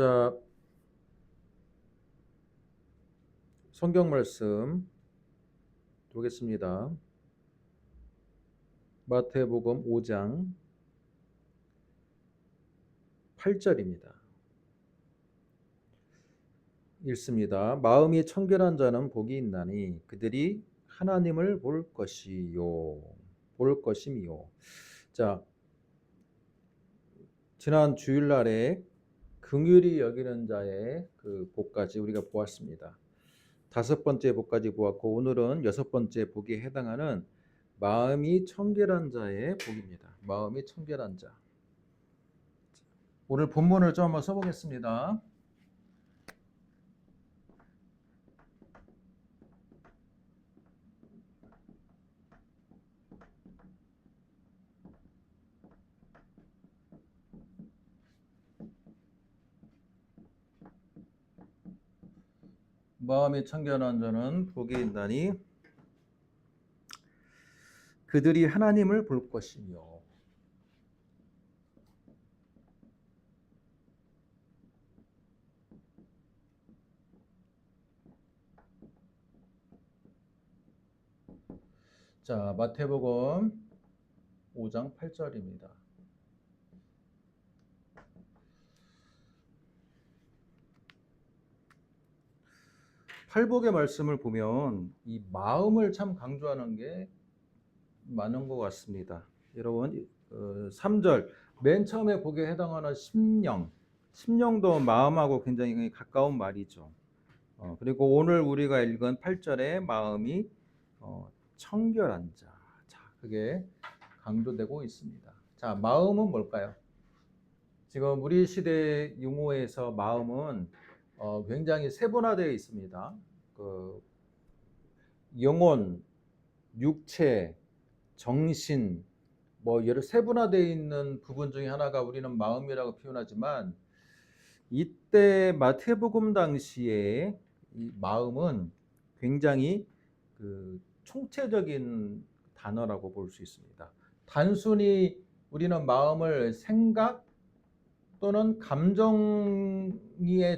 자, 성경 말씀 보겠습니다. 마태복음 5장 8절입니다. 읽습니다. 마음이 청결한 자는 복이 있나니 그들이 하나님을 볼 것이요. 볼 것임이요. 자, 지난 주일날에 긍휼히 여기는 자의 그 복까지 우리가 보았습니다. 5번째 복까지 보았고 오늘은 6번째 복에 해당하는 마음이 청결한 자의 복입니다. 마음이 청결한 자. 오늘 본문을 좀 한번 써보겠습니다. 마음이 청결한 자는 복이 있나니 그들이 하나님을 볼 것이며. 자, 마태복음 5장 8절입니다. 팔복의 말씀을 보면 이 마음을 참 강조하는 게 많은 것 같습니다. 여러분 3절 맨 처음에 복에 해당하는 심령도 마음하고 굉장히 가까운 말이죠. 그리고 오늘 우리가 읽은 8절에 마음이 청결한 자. 자, 그게 강조되고 있습니다. 자, 마음은 뭘까요? 지금 우리 시대 용어에서 마음은 굉장히 세분화되어 있습니다. 그 영혼, 육체, 정신, 뭐 여러 세분화되어 있는 부분 중에 하나가 우리는 마음이라고 표현하지만 이때 마태복음 당시에 이 마음은 굉장히 그 총체적인 단어라고 볼 수 있습니다. 단순히 우리는 마음을 생각 또는 감정의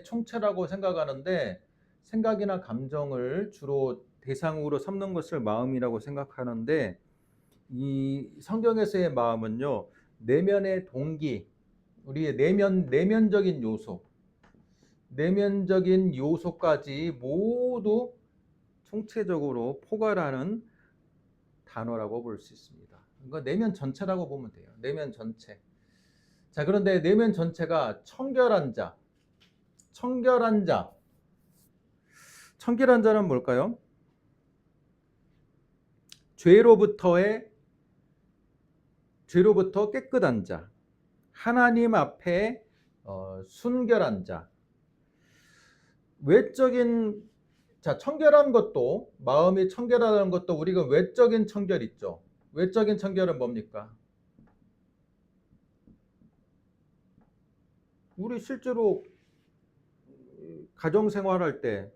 총체라고 생각하는데 생각이나 감정을 주로 대상으로 삼는 것을 마음이라고 생각하는데 이 성경에서의 마음은요, 내면의 동기, 우리의 내면적인 요소까지 모두 총체적으로 포괄하는 단어라고 볼 수 있습니다. 그러니까 내면 전체라고 보면 돼요. 내면 전체. 자, 그런데 내면 전체가 청결한 자는 뭘까요? 죄로부터 깨끗한 자, 하나님 앞에 순결한 자. 외적인 청결한 것도, 마음이 청결하다는 것도 우리가 외적인 청결 있죠. 외적인 청결은 뭡니까? 우리 실제로 가정 생활할 때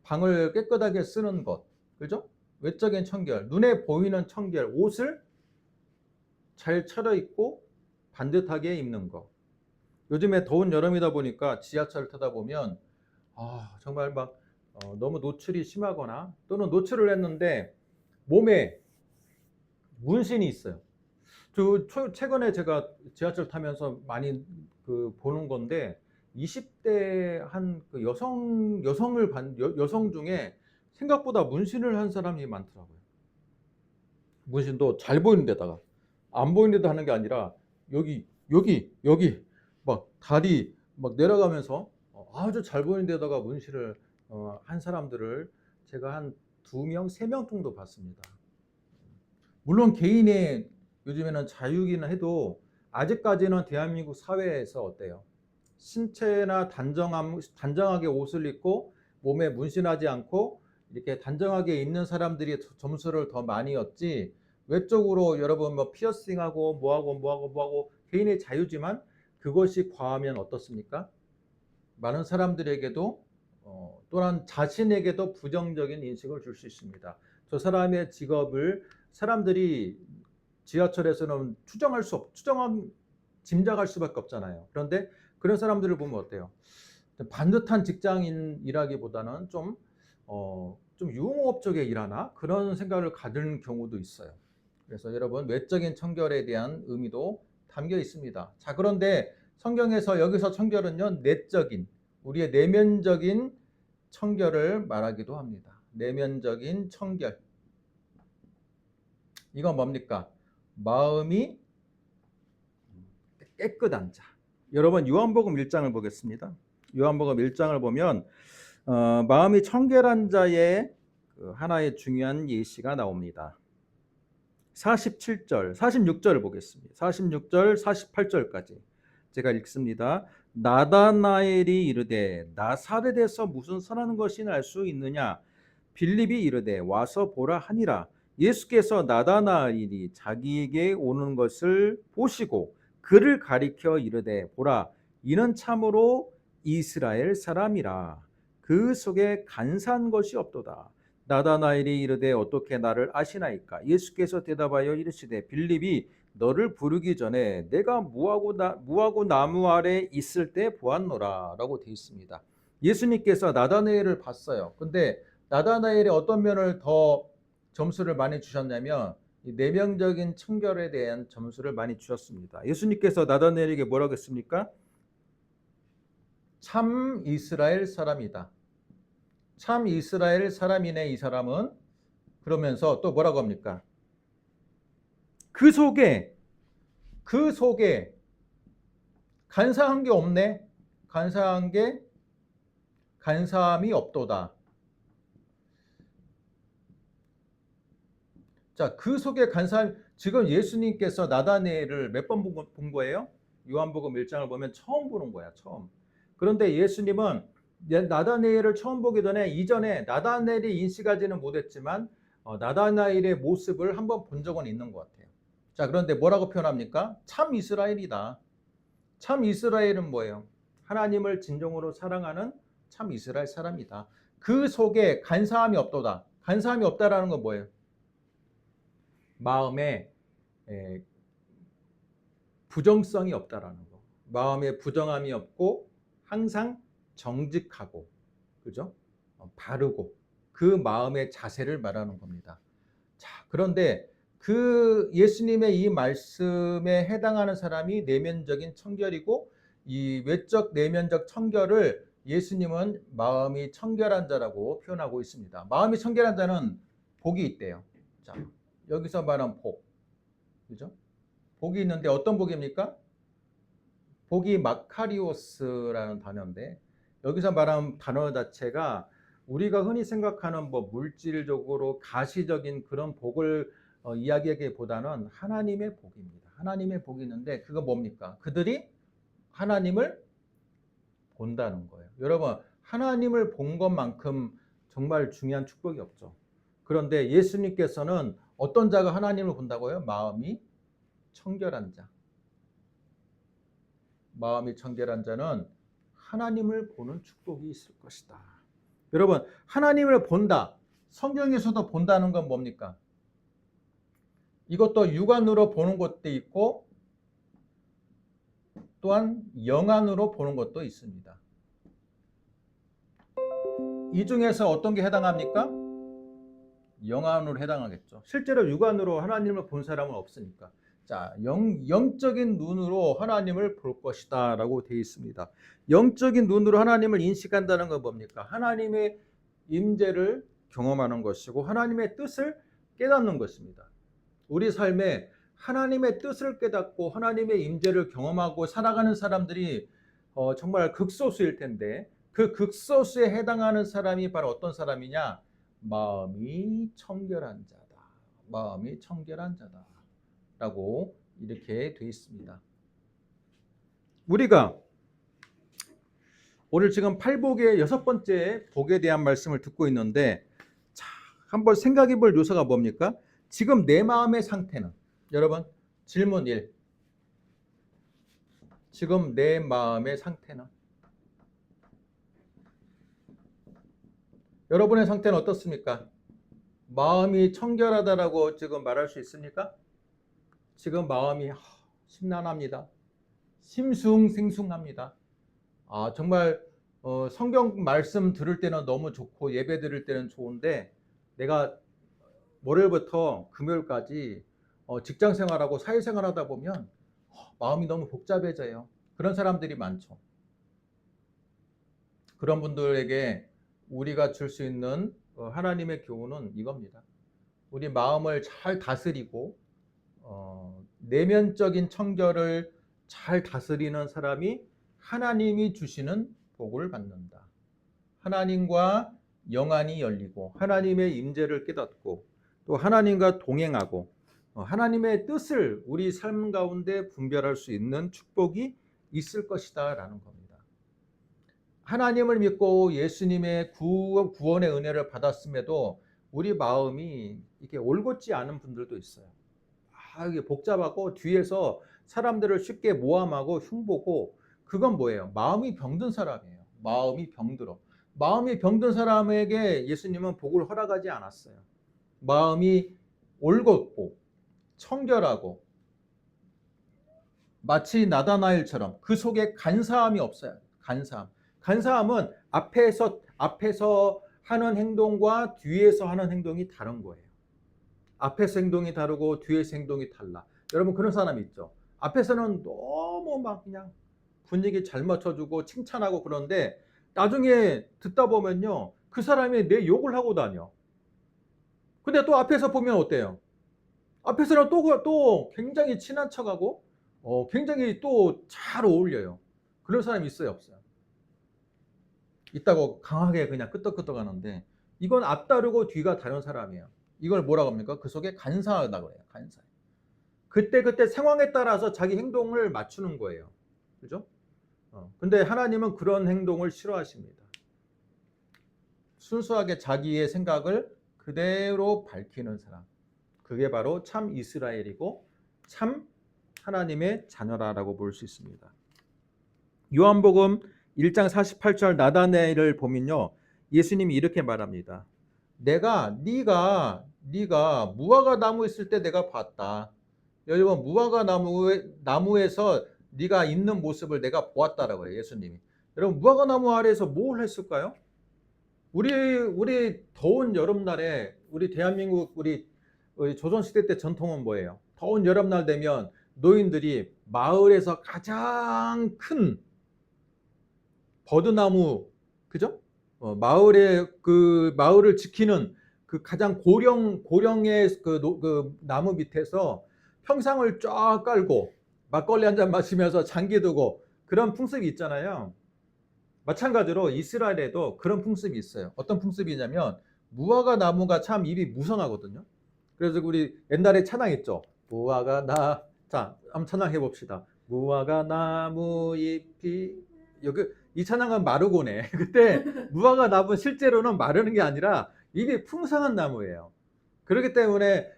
방을 깨끗하게 쓰는 것, 그죠? 외적인 청결, 눈에 보이는 청결, 옷을 잘 차려입고 반듯하게 입는 것. 요즘에 더운 여름이다 보니까 지하철을 타다 보면 정말 막 너무 노출이 심하거나 또는 노출을 했는데 몸에 문신이 있어요. 최근에 제가 지하철 타면서 많이 보는 건데 20대 한 그 여성 중에 생각보다 문신을 한 사람이 많더라고요. 문신도 잘 보이는 데다가 안 보이는 데도 하는 게 아니라 여기 막 다리 막 내려가면서 아주 잘 보이는 데다가 문신을 한 사람들을 제가 한 2명, 3명 정도 봤습니다. 물론 개인의 요즘에는 자유이긴 해도 아직까지는 대한민국 사회에서 어때요? 신체나 단정하게 옷을 입고 몸에 문신하지 않고 이렇게 단정하게 입는 사람들이 점수를 더 많이 얻지, 외적으로 여러분 뭐 피어싱하고 뭐하고 개인의 자유지만 그것이 과하면 어떻습니까? 많은 사람들에게도 또한 자신에게도 부정적인 인식을 줄 수 있습니다. 저 사람의 직업을 사람들이 지하철에서는 짐작할 수밖에 없잖아요. 그런데 그런 사람들을 보면 어때요? 반듯한 직장인이라기보다는 좀 유흥업 쪽에 일하나? 그런 생각을 가지는 경우도 있어요. 그래서 여러분, 외적인 청결에 대한 의미도 담겨 있습니다. 자, 그런데 성경에서 여기서 청결은요, 내적인, 우리의 내면적인 청결을 말하기도 합니다. 내면적인 청결. 이건 뭡니까? 마음이 깨끗한 자. 여러분, 요한복음 1장을 보겠습니다. 요한복음 1장을 보면 마음이 청결한 자의 하나의 중요한 예시가 나옵니다. 47절, 46절을 보겠습니다. 46절, 48절까지 제가 읽습니다. 나다나엘이 이르되 나사렛에서 무슨 선한 것이 날 수 있느냐? 빌립이 이르되 와서 보라 하니라. 예수께서 나다나엘이 자기에게 오는 것을 보시고 그를 가리켜 이르되 보라, 이는 참으로 이스라엘 사람이라. 그 속에 간사한 것이 없도다. 나다나엘이 이르되 어떻게 나를 아시나이까? 예수께서 대답하여 이르시되 빌립이 너를 부르기 전에 내가 무화과 나무 아래 있을 때 보았노라 라고 되어 있습니다. 예수님께서 나다나엘을 봤어요. 근데 나다나엘이 어떤 면을 더 점수를 많이 주셨냐면 내면적인 청결에 대한 점수를 많이 주셨습니다. 예수님께서 나다나엘에게 뭐라고 했습니까? 참 이스라엘 사람이다. 참 이스라엘 사람이네 이 사람은. 그러면서 또 뭐라고 합니까? 그 속에 간사한 게 없네. 간사함이 없도다. 자, 그 속에 간사함, 지금 예수님께서 나다나엘을 몇 번 본 거예요? 요한복음 1장을 보면 처음 보는 거야, 처음. 그런데 예수님은 나다나엘을 처음 보기 전에 이전에 나다나엘이 인식하지는 못했지만 나다나엘의 모습을 한번 본 적은 있는 것 같아요. 자, 그런데 뭐라고 표현합니까? 참 이스라엘이다. 참 이스라엘은 뭐예요? 하나님을 진정으로 사랑하는 참 이스라엘 사람이다. 그 속에 간사함이 없도다. 간사함이 없다라는 건 뭐예요? 마음에 부정성이 없다라는 거. 마음에 부정함이 없고 항상 정직하고, 그죠? 바르고 그 마음의 자세를 말하는 겁니다. 자, 그런데 그 예수님의 이 말씀에 해당하는 사람이 내면적인 청결이고, 이 외적 내면적 청결을 예수님은 마음이 청결한 자라고 표현하고 있습니다. 마음이 청결한 자는 복이 있대요. 자, 여기서 말한 복, 그죠? 복이 있는데 어떤 복입니까? 복이 마카리오스라는 단어인데, 여기서 말하는 단어 자체가 우리가 흔히 생각하는 뭐 물질적으로 가시적인 그런 복을 이야기하기보다는 하나님의 복입니다. 하나님의 복이 있는데 그거 뭡니까? 그들이 하나님을 본다는 거예요. 여러분, 하나님을 본 것만큼 정말 중요한 축복이 없죠. 그런데 예수님께서는 어떤 자가 하나님을 본다고요? 마음이 청결한 자. 마음이 청결한 자는 하나님을 보는 축복이 있을 것이다. 여러분, 하나님을 본다. 성경에서도 본다는 건 뭡니까? 이것도 육안으로 보는 것도 있고 또한 영안으로 보는 것도 있습니다. 이 중에서 어떤 게 해당합니까? 영안으로 해당하겠죠. 실제로 육안으로 하나님을 본 사람은 없으니까. 자, 영적인 눈으로 하나님을 볼 것이다 라고 되어 있습니다. 영적인 눈으로 하나님을 인식한다는 건 뭡니까? 하나님의 임재를 경험하는 것이고 하나님의 뜻을 깨닫는 것입니다. 우리 삶에 하나님의 뜻을 깨닫고 하나님의 임재를 경험하고 살아가는 사람들이 정말 극소수일 텐데, 그 극소수에 해당하는 사람이 바로 어떤 사람이냐? 마음이 청결한 자다. 마음이 청결한 자다 라고 이렇게 되어 있습니다. 우리가 오늘 지금 팔복의 6번째 복에 대한 말씀을 듣고 있는데, 자, 한번 생각해 볼 요소가 뭡니까? 지금 내 마음의 상태는, 여러분, 질문 1. 지금 내 마음의 상태는? 여러분의 상태는 어떻습니까? 마음이 청결하다라고 지금 말할 수 있습니까? 지금 마음이 심란합니다. 심숭생숭합니다. 정말 성경 말씀 들을 때는 너무 좋고 예배 드릴 때는 좋은데 내가 월요일부터 금요일까지 직장 생활하고 사회 생활하다 보면 마음이 너무 복잡해져요. 그런 사람들이 많죠. 그런 분들에게 우리가 줄 수 있는 하나님의 교훈은 이겁니다. 우리 마음을 잘 다스리고 내면적인 청결을 잘 다스리는 사람이 하나님이 주시는 복을 받는다. 하나님과 영안이 열리고 하나님의 임재를 깨닫고 또 하나님과 동행하고 하나님의 뜻을 우리 삶 가운데 분별할 수 있는 축복이 있을 것이다 라는 겁니다. 하나님을 믿고 예수님의 구원의 은혜를 받았음에도 우리 마음이 이게 올곧지 않은 분들도 있어요. 이게 복잡하고 뒤에서 사람들을 쉽게 모함하고 흉보고, 그건 뭐예요? 마음이 병든 사람이에요. 마음이 병들어. 마음이 병든 사람에게 예수님은 복을 허락하지 않았어요. 마음이 올곧고 청결하고 마치 나다나엘처럼 그 속에 간사함이 없어요. 간사함은 앞에서 하는 행동과 뒤에서 하는 행동이 다른 거예요. 앞에서 행동이 다르고 뒤에서 행동이 달라. 여러분 그런 사람 있죠? 앞에서는 너무 막 그냥 분위기 잘 맞춰주고 칭찬하고 그런데 나중에 듣다 보면요, 그 사람이 내 욕을 하고 다녀. 근데 또 앞에서 보면 어때요? 앞에서는 또 굉장히 친한 척하고 굉장히 또 잘 어울려요. 그런 사람이 있어요, 없어요? 있다고 강하게 그냥 끄떡끄떡 하는데, 이건 앞다르고 뒤가 다른 사람이에요. 이걸 뭐라고 합니까? 그 속에 간사하다고 그래요. 간사. 그때 상황에 따라서 자기 행동을 맞추는 거예요. 그죠? 근데 하나님은 그런 행동을 싫어하십니다. 순수하게 자기의 생각을 그대로 밝히는 사람. 그게 바로 참 이스라엘이고 참 하나님의 자녀라고 볼 수 있습니다. 요한복음 1장 48절 나다나엘을 보면요, 예수님이 이렇게 말합니다. 네가 무화과 나무 있을 때 내가 봤다. 여러분 무화과 나무에서 네가 있는 모습을 내가 보았다라고 해요, 예수님이. 여러분 무화과 나무 아래에서 뭘 했을까요? 우리 더운 여름날에 우리 대한민국 우리 조선시대 때 전통은 뭐예요? 더운 여름날 되면 노인들이 마을에서 가장 큰 버드나무, 그죠? 마을을 지키는 그 가장 고령의 그 나무 밑에서 평상을 쫙 깔고 막걸리 한 잔 마시면서 장기 두고 그런 풍습이 있잖아요. 마찬가지로 이스라엘에도 그런 풍습이 있어요. 어떤 풍습이냐면 무화과 나무가 참 잎이 무성하거든요. 그래서 우리 옛날에 찬양 있죠. 자, 한번 찬양해 봅시다. 무화과 나무 잎이 이 찬양은 마르고네. 그때 무화과 나무 실제로는 마르는 게 아니라 잎이 풍성한 나무예요. 그렇기 때문에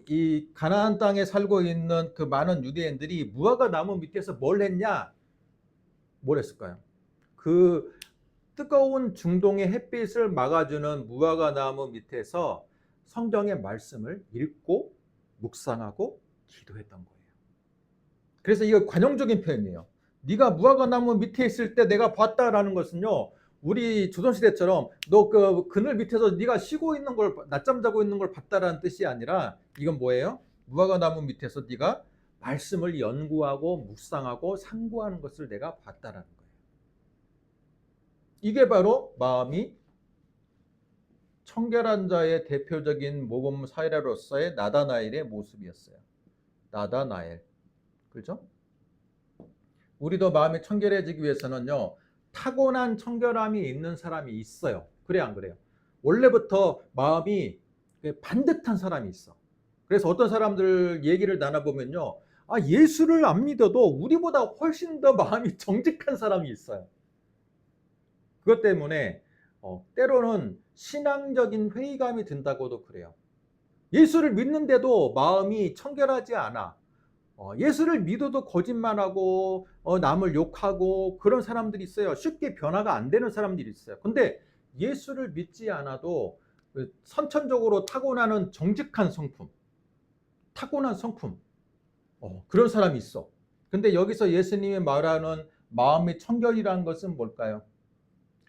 이 가나안 땅에 살고 있는 그 많은 유대인들이 무화과 나무 밑에서 뭘 했냐? 뭘 했을까요? 그 뜨거운 중동의 햇빛을 막아주는 무화과 나무 밑에서 성경의 말씀을 읽고 묵상하고 기도했던 거예요. 그래서 이거 관용적인 표현이에요. 네가 무화과 나무 밑에 있을 때 내가 봤다라는 것은요, 우리 조선시대처럼 너 그 그늘 밑에서 네가 쉬고 있는 걸, 낮잠 자고 있는 걸 봤다라는 뜻이 아니라, 이건 뭐예요? 무화과 나무 밑에서 네가 말씀을 연구하고 묵상하고 상고하는 것을 내가 봤다라는 거예요. 이게 바로 마음이 청결한 자의 대표적인 모범 사례로서의 나다나엘의 모습이었어요. 나다나엘. 그렇죠? 우리도 마음이 청결해지기 위해서는요, 타고난 청결함이 있는 사람이 있어요. 그래 안 그래요? 원래부터 마음이 반듯한 사람이 있어. 그래서 어떤 사람들 얘기를 나눠보면요, 예수를 안 믿어도 우리보다 훨씬 더 마음이 정직한 사람이 있어요. 그것 때문에 때로는 신앙적인 회의감이 든다고도 그래요. 예수를 믿는데도 마음이 청결하지 않아. 예수를 믿어도 거짓말하고 남을 욕하고 그런 사람들이 있어요. 쉽게 변화가 안 되는 사람들이 있어요. 근데 예수를 믿지 않아도 선천적으로 타고나는 정직한 성품, 타고난 성품, 그런 사람이 있어. 근데 여기서 예수님이 말하는 마음의 청결이라는 것은 뭘까요?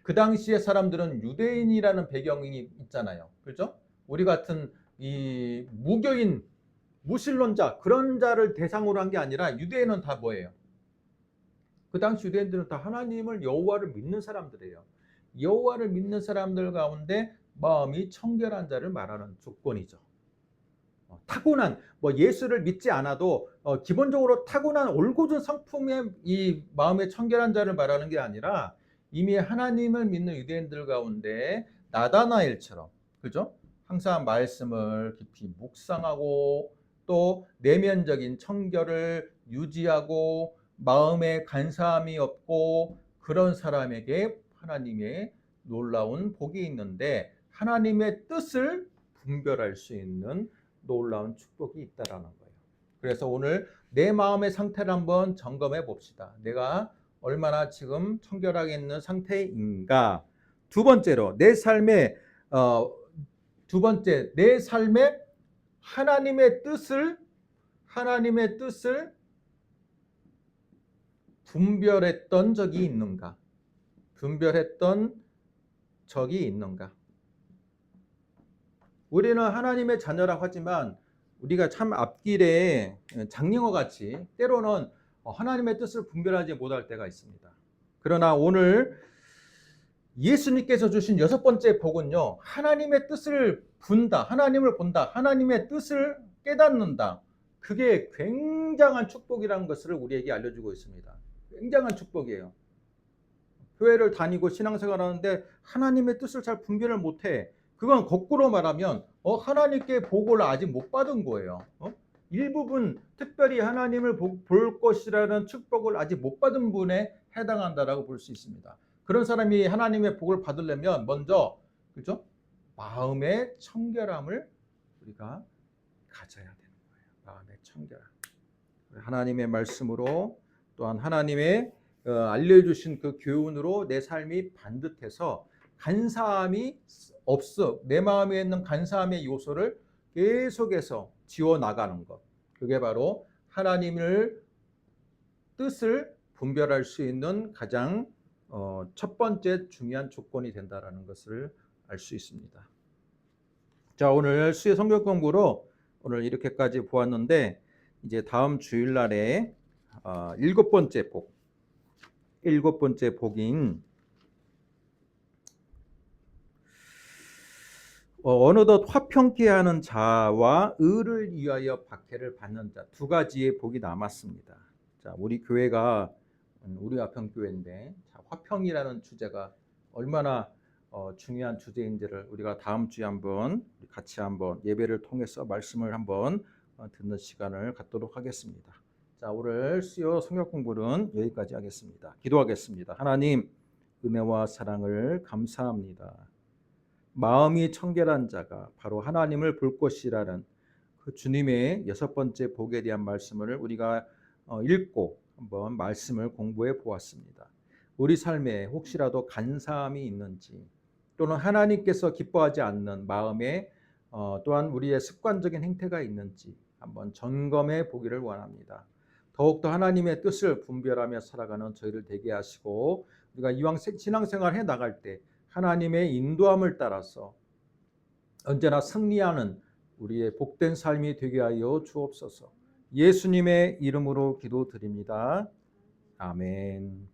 그 당시에 사람들은 유대인이라는 배경이 있잖아요. 그렇죠? 우리 같은 이 무교인, 무신론자 그런 자를 대상으로 한 게 아니라 유대인은 다 뭐예요? 그 당시 유대인들은 다 하나님을 여호와를 믿는 사람들이에요. 여호와를 믿는 사람들 가운데 마음이 청결한 자를 말하는 조건이죠. 타고난 예수를 믿지 않아도 기본적으로 타고난 올곧은 성품의 이 마음의 청결한 자를 말하는 게 아니라 이미 하나님을 믿는 유대인들 가운데 나다나엘처럼 그죠? 항상 말씀을 깊이 묵상하고 또 내면적인 청결을 유지하고 마음에 간사함이 없고 그런 사람에게 하나님의 놀라운 복이 있는데 하나님의 뜻을 분별할 수 있는 놀라운 축복이 있다라는 거예요. 그래서 오늘 내 마음의 상태를 한번 점검해 봅시다. 내가 얼마나 지금 청결하게 있는 상태인가. 두 번째로 내 삶의 내 삶에 하나님의 뜻을 분별했던 적이 있는가? 분별했던 적이 있는가? 우리는 하나님의 자녀라고 하지만 우리가 참 앞길에 장령어 같이 때로는 하나님의 뜻을 분별하지 못할 때가 있습니다. 그러나 오늘 예수님께서 주신 여섯 번째 복은요, 하나님의 뜻을 본다, 하나님을 본다, 하나님의 뜻을 깨닫는다. 그게 굉장한 축복이라는 것을 우리에게 알려주고 있습니다. 굉장한 축복이에요. 교회를 다니고 신앙생활 하는데 하나님의 뜻을 잘 분별을 못해. 그건 거꾸로 말하면 하나님께 복을 아직 못 받은 거예요. 일부분 특별히 하나님을 볼 것이라는 축복을 아직 못 받은 분에 해당한다라고 볼 수 있습니다. 그런 사람이 하나님의 복을 받으려면 먼저 그죠? 마음의 청결함을 우리가 가져야 되는 거예요. 마음의 청결함. 하나님의 말씀으로 또한 하나님의 알려주신 그 교훈으로 내 삶이 반듯해서 간사함이 없어. 내 마음에 있는 간사함의 요소를 계속해서 지워나가는 것. 그게 바로 하나님을 뜻을 분별할 수 있는 가장 첫 번째 중요한 조건이 된다는 것을 알 수 있습니다. 자, 오늘 수요 성경 공부로 오늘 이렇게까지 보았는데 이제 다음 주일날에 일곱 번째 복인 어느덧 화평케 하는 자와 의를 위하여 박해를 받는 자 두 가지의 복이 남았습니다. 자, 우리 교회가 우리 화평교회인데 화평이라는 주제가 얼마나 중요한 주제인지를 우리가 다음 주에 한번 같이 한번 예배를 통해서 말씀을 한번 듣는 시간을 갖도록 하겠습니다. 자, 오늘 수요 성경 공부는 여기까지 하겠습니다. 기도하겠습니다. 하나님, 은혜와 사랑을 감사합니다. 마음이 청결한 자가 바로 하나님을 볼 것이라는 그 주님의 여섯 번째 복에 대한 말씀을 우리가 읽고 한번 말씀을 공부해 보았습니다. 우리 삶에 혹시라도 간사함이 있는지 또는 하나님께서 기뻐하지 않는 마음에 또한 우리의 습관적인 행태가 있는지 한번 점검해 보기를 원합니다. 더욱더 하나님의 뜻을 분별하며 살아가는 저희를 되게 하시고 우리가 이왕 신앙생활 해 나갈 때 하나님의 인도함을 따라서 언제나 승리하는 우리의 복된 삶이 되게 하여 주옵소서. 예수님의 이름으로 기도드립니다. 아멘.